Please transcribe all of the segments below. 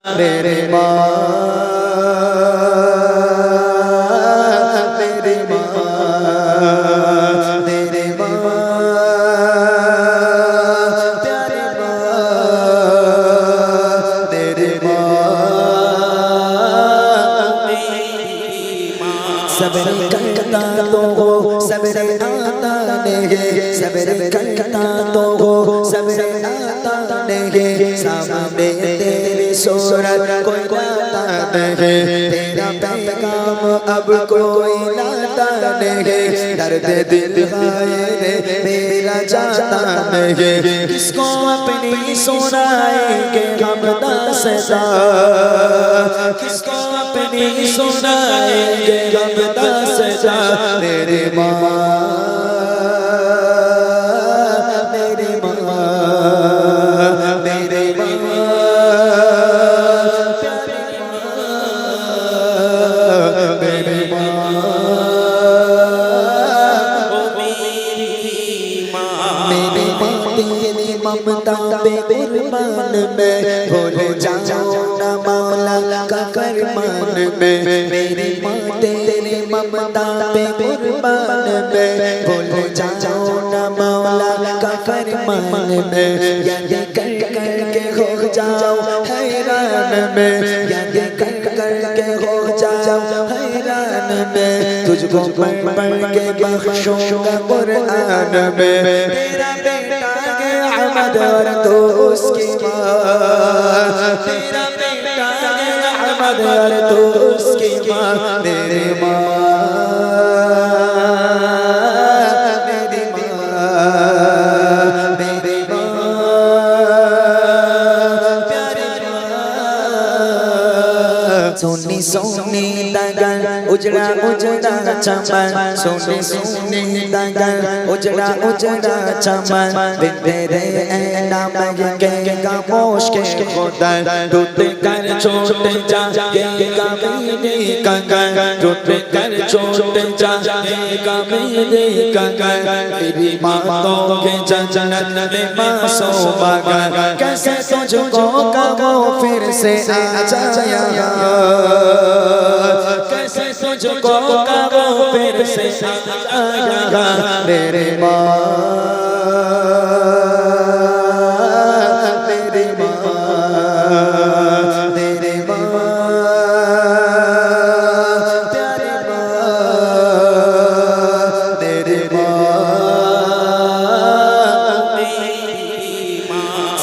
मेरी माँ मेरी माँ मेरी माँ प्यारी माँ मेरी माँ सब्र करता तो हो सब्र आता नहीं सब्र करता तो हो सब्र आता नहीं सामने तेरी सूरत कोई लाता नहीं तेरा पैगाम अब कोई लाता नहीं दर्द दिल है मेरा जाता नहीं किसको अपनी सुनाएंगे हम दास्तां किसको अपनी सुनाएंगे हम दास्तां मेरी माँ मेरी माँ मेरी माँ मेरी माँ मेरी माँ तेरी ममता पे कुर्बान में भूल जाओ ना मौला का फरमान में मेरी माँ तेरी ममता पे कुर्बान में भूल जाओ ना मौला का फरमान में याद कर कर के हो जाओ हैरान में याद कर कर के हो जाओ हैरान में तुझको पढ़ पढ़ के बख्शूंगा कुरान में तेरा बेटा है अहमद और तू उसकी माँ तेरा बेटा है अहमद और तू उसकी माँ मेरी माँ मेरी माँ मेरी माँ प्यारी माँ सोनी सोनी दगन उजड़ा उजड़ा चमन सोनी सोनी दगन उजड़ा उजड़ा चमन तेरे ऐना महके खामोश के खुदन टूट कर छोट जाएगा मेरे कंगन टूट कर छोट जाएगा मेरे कंगन मेरी माँ तो के जन्नत में मासूम मगर कैसे तुझको कहो फिर से आ जाया कैसे तुझको कहो फिर से आ जाया मेरी माँ मेरी माँ मेरी माँ प्यारी माँ मेरी माँ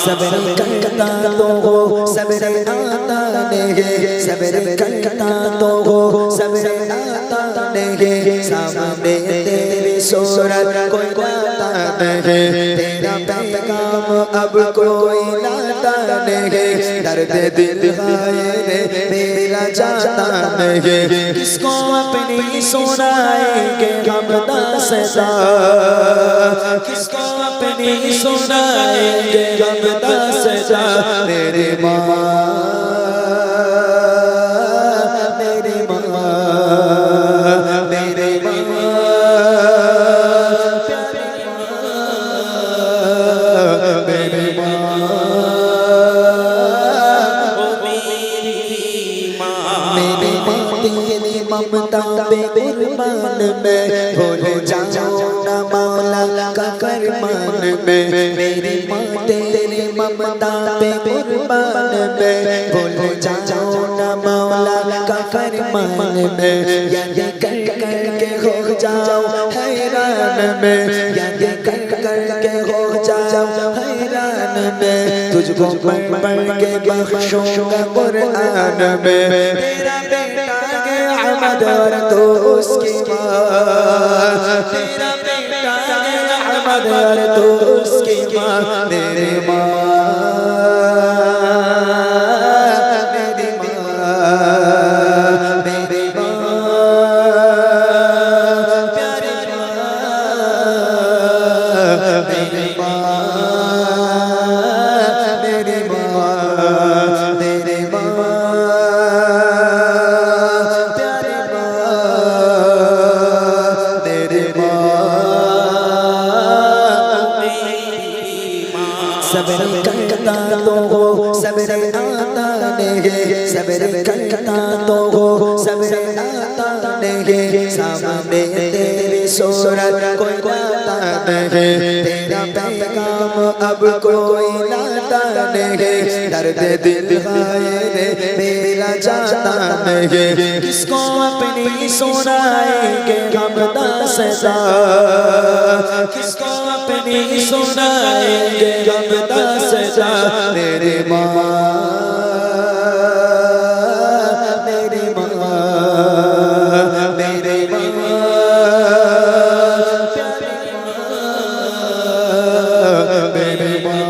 सब्र करता तो हो सब्र आता नहीं सब्र करता तो हो सब्र आता नहीं सामने तेरी सूरत कोई लाता नहीं तेरा पैगाम अब कोई लाता नहीं दर्द दिल है मेरा जाता नहीं किसको अपनी सुनाएंगे हम दास्तां किसको अपनी सुनाएंगे हम दास्तां मेरी माँ मेरी माँ मेरी माँ मेरी माँ मेरी माँ तेरी ममता पे कुर्बान में भूल जाओ ना मौला का फरमान में मेरी माँ तेरी ममता पे कुर्बान में भूल जाओ ना मौला का फरमान में याद कर कर के हो जाओ हैरान में याद कर कर के हो जाओ हैरान में तुझको पढ़ पढ़ के बख्शूंगा कुरान में तेरा बेटा है अहमद और तू उसकी माँ तेरा बेटा है अहमद और तू उसकी माँ मेरी माँ मेरी माँ मेरी माँ प्यारी माँ मेरी माँ मेरी माँ मेरी माँ प्यारी माँ मेरी माँ सब्र करता तो हो नहीं सब्र करता तो हो सब्र आता नहीं सामने तेरी सूरत कोई लाता नहीं तेरा पैगाम अब कोई लाता नहीं दर्द दिल है मेरा जाता नहीं किसको अपनी सुनाएंगे हम दास्तां किसको अपनी सुनाएंगे हम दास्तां मेरी माँ मेरी माँ मेरी माँ मेरी माँ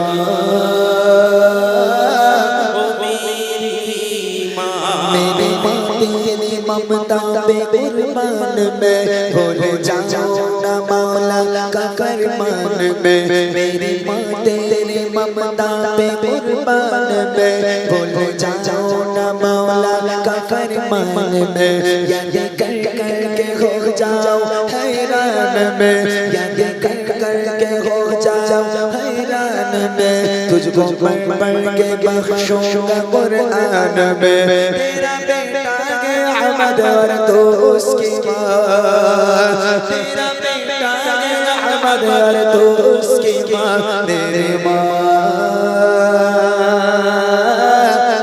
मेरी माँ तेरी ममता पे कुर्बान में भूल जाओ ना मौला का फरमान में मेरी माँ तेरी ममता पे कुर्बान में भूल जाओ ना मौला का फरमान में याद कर कर के हो जाओ हैरान में याद कर कर के हो जाओ हैरान में तुझको पढ़ पढ़ के बख्शूंगा कुरान में तेरा बेटा है अहमद और तू उसकी माँ तेरा बेटा है अहमद और तू उसकी माँ मेरी माँ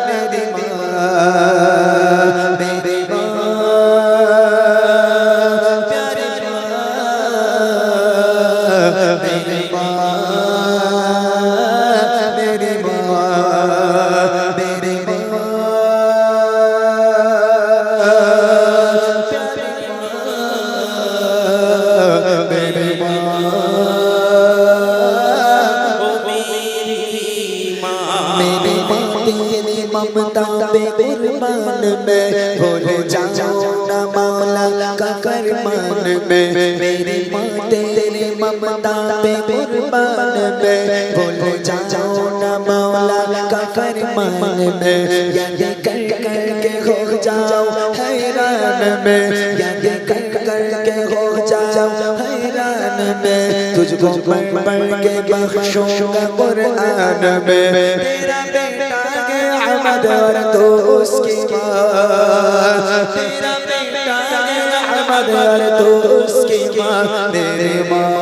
मेरी माँ मेरी माँ प्यारी माँ मेरी माँ मेरी माँ मेरी माँ मेरी माँ तेरी ममता पे कुर्बान में भूल जाओ ना मौला का फरमान में मेरी माँ तेरी ममता पे कुर्बान में भूल जाओ ना मौला का फरमान में याद कर कर के हो जाओ हैरान में याद कर कर के हो जाओ हैरान में तुझको पढ़ पढ़ के बख्शूंगा कुरान में तेरा बेटा है अहमद और तू उसकी माँ तेरा बेटा है अहमद और तू उसकी माँ मेरी माँ